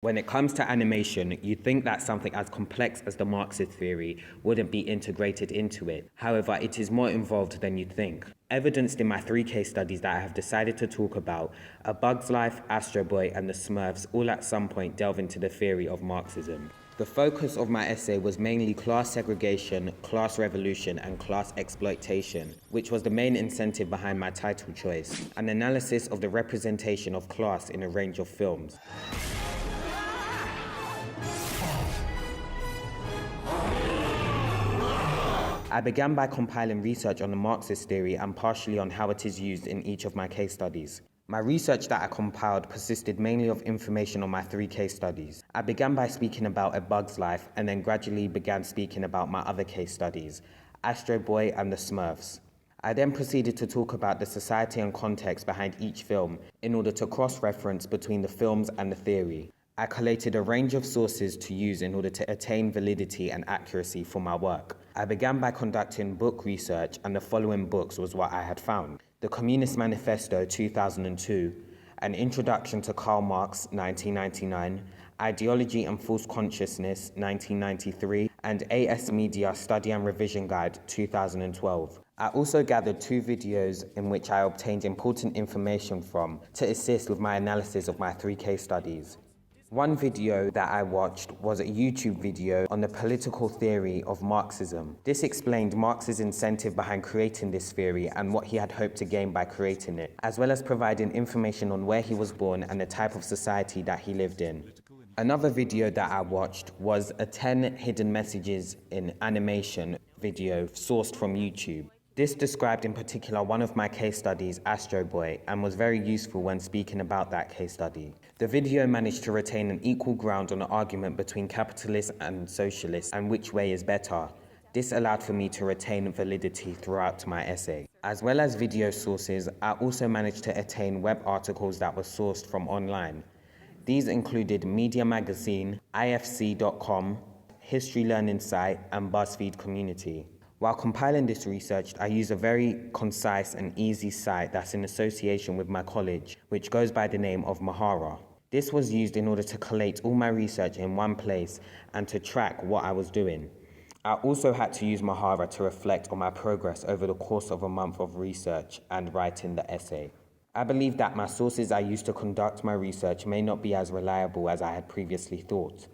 When it comes to animation, you'd think that something as complex as the Marxist theory wouldn't be integrated into it. However, it is more involved than you'd think. Evidenced in my 3 case studies that I have decided to talk about, A Bug's Life, Astro Boy, and The Smurfs all at some point delve into the theory of Marxism. The focus of my essay was mainly class segregation, class revolution, and class exploitation, which was the main incentive behind my title choice, an analysis of the representation of class in a range of films. I began by compiling research on the Marxist theory and partially on how it is used in each of my case studies. My research that I compiled consisted mainly of information on my 3 case studies. I began by speaking about A Bug's Life and then gradually began speaking about my other case studies, Astro Boy and The Smurfs. I then proceeded to talk about the society and context behind each film in order to cross-reference between the films and the theory. I collated a range of sources to use in order to attain validity and accuracy for my work. I began by conducting book research, and the following books was what I had found: The Communist Manifesto 2002, An Introduction to Karl Marx 1999, Ideology and False Consciousness 1993, and AS Media Study and Revision Guide 2012. I also gathered 2 videos in which I obtained important information from to assist with my analysis of my 3 case studies. One video that I watched was a YouTube video on the political theory of Marxism. This explained Marx's incentive behind creating this theory and what he had hoped to gain by creating it, as well as providing information on where he was born and the type of society that he lived in. Another video that I watched was a 10 hidden messages in animation video sourced from YouTube. This described in particular one of my case studies, Astro Boy, and was very useful when speaking about that case study. The video managed to retain an equal ground on the argument between capitalists and socialists and which way is better. This allowed for me to retain validity throughout my essay. As well as video sources, I also managed to attain web articles that were sourced from online. These included Media Magazine, IFC.com, History Learning Site, and BuzzFeed Community. While compiling this research, I used a very concise and easy site that's in association with my college, which goes by the name of Mahara. This was used in order to collate all my research in one place and to track what I was doing. I also had to use Mahara to reflect on my progress over the course of a month of research and writing the essay. I believe that my sources I used to conduct my research may not be as reliable as I had previously thought.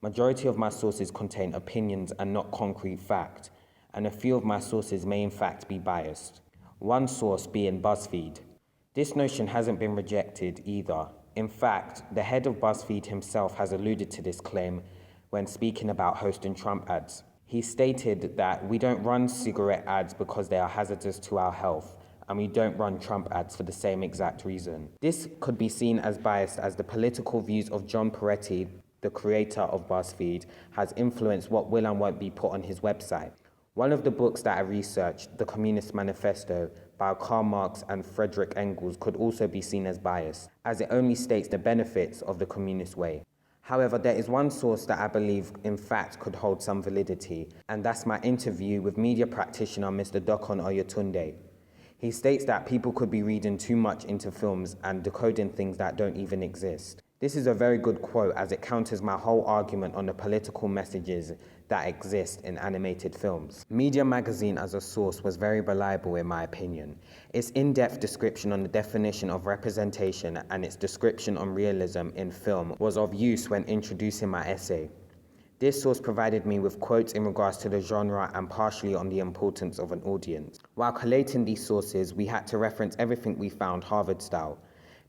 Majority of my sources contain opinions and not concrete fact, and a few of my sources may in fact be biased. One source being BuzzFeed. This notion hasn't been rejected either. In fact, the head of BuzzFeed himself has alluded to this claim when speaking about hosting Trump ads. He stated that we don't run cigarette ads because they are hazardous to our health, and we don't run Trump ads for the same exact reason. This could be seen as biased as the political views of John Peretti, the creator of BuzzFeed, has influenced what will and won't be put on his website. One of the books that I researched, The Communist Manifesto by Karl Marx and Frederick Engels, could also be seen as biased, as it only states the benefits of the communist way. However, there is one source that I believe in fact could hold some validity, and that's my interview with media practitioner Mr. Dokon Oyetunde. He states that people could be reading too much into films and decoding things that don't even exist. This is a very good quote as it counters my whole argument on the political messages that exist in animated films. Media Magazine as a source was very reliable in my opinion. Its in-depth description on the definition of representation and its description on realism in film was of use when introducing my essay. This source provided me with quotes in regards to the genre and partially on the importance of an audience. While collating these sources, we had to reference everything we found Harvard style.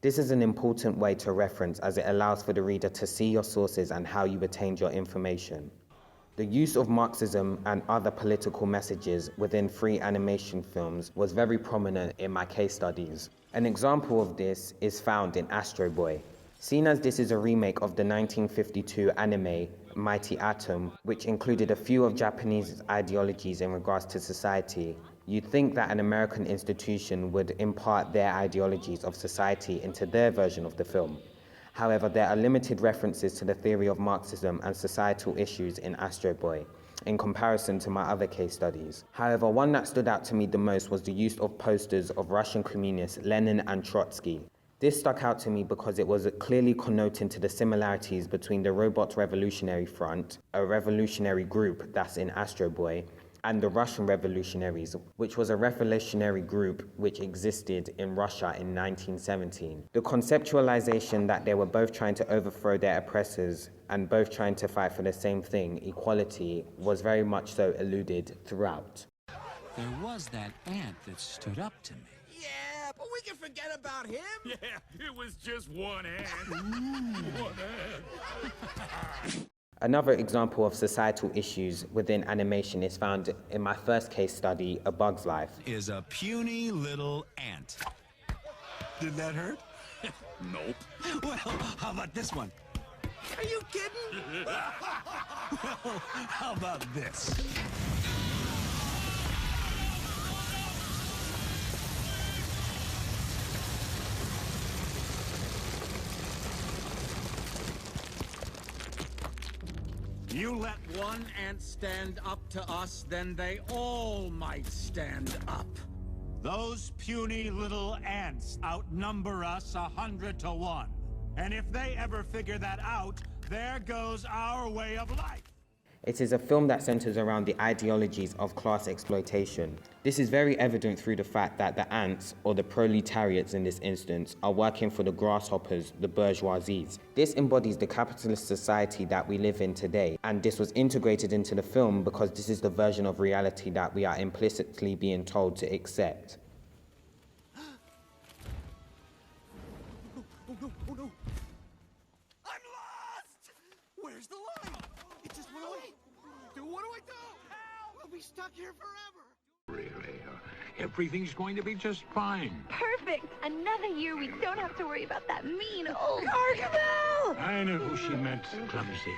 This is an important way to reference as it allows for the reader to see your sources and how you attained your information. The use of Marxism and other political messages within free animation films was very prominent in my case studies. An example of this is found in Astro Boy. Seen as this is a remake of the 1952 anime Mighty Atom, which included a few of Japanese ideologies in regards to society, you'd think that an American institution would impart their ideologies of society into their version of the film. However, there are limited references to the theory of Marxism and societal issues in Astro Boy, in comparison to my other case studies. However, one that stood out to me the most was the use of posters of Russian communists Lenin and Trotsky. This stuck out to me because it was clearly connoting to the similarities between the Robot Revolutionary Front, a revolutionary group that's in Astro Boy, and the Russian Revolutionaries, which was a revolutionary group which existed in Russia in 1917. The conceptualization that they were both trying to overthrow their oppressors and both trying to fight for the same thing, equality, was very much so alluded throughout. There was that ant that stood up to me. Yeah, but we can forget about him. Yeah, it was just one ant. One ant. Another example of societal issues within animation is found in my first case study, A Bug's Life. Is a puny little ant. Did that hurt? Nope. Well, how about this one? Are you kidding? Well, how about this? You let one ant stand up to us, then they all might stand up. Those puny little ants outnumber us 100 to 1. And if they ever figure that out, there goes our way of life. It is a film that centers around the ideologies of class exploitation. This is very evident through the fact that the ants, or the proletariats in this instance, are working for the grasshoppers, the bourgeoisies. This embodies the capitalist society that we live in today, and this was integrated into the film because this is the version of reality that we are implicitly being told to accept. Oh no. I'm lost! Where's the line? It just went away. Dude, what do I do? Help! We'll be stuck here forever. Really? Everything's going to be just fine. Perfect! Another year we don't have to worry about that mean old Gargamel! I know who she meant, clumsy.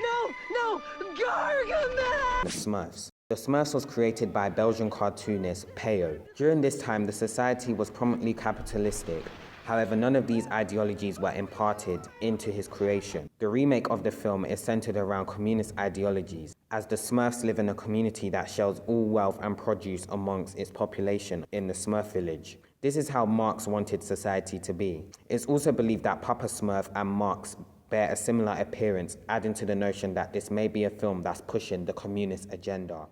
No! Gargamel! The Smurfs. The Smurfs was created by Belgian cartoonist Peyo. During this time, the society was prominently capitalistic. However, none of these ideologies were imparted into his creation. The remake of the film is centered around communist ideologies, as the Smurfs live in a community that shares all wealth and produce amongst its population in the Smurf village. This is how Marx wanted society to be. It's also believed that Papa Smurf and Marx bear a similar appearance, adding to the notion that this may be a film that's pushing the communist agenda.